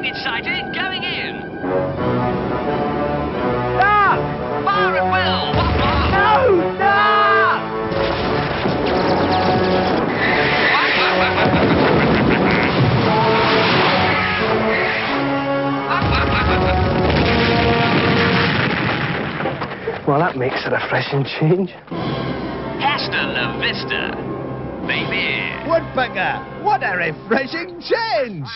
Target sighted, going in. Stop! Fire at will. No! Stop! Well, that makes a refreshing change. Hasta la vista, baby. Woodpecker, what a refreshing change!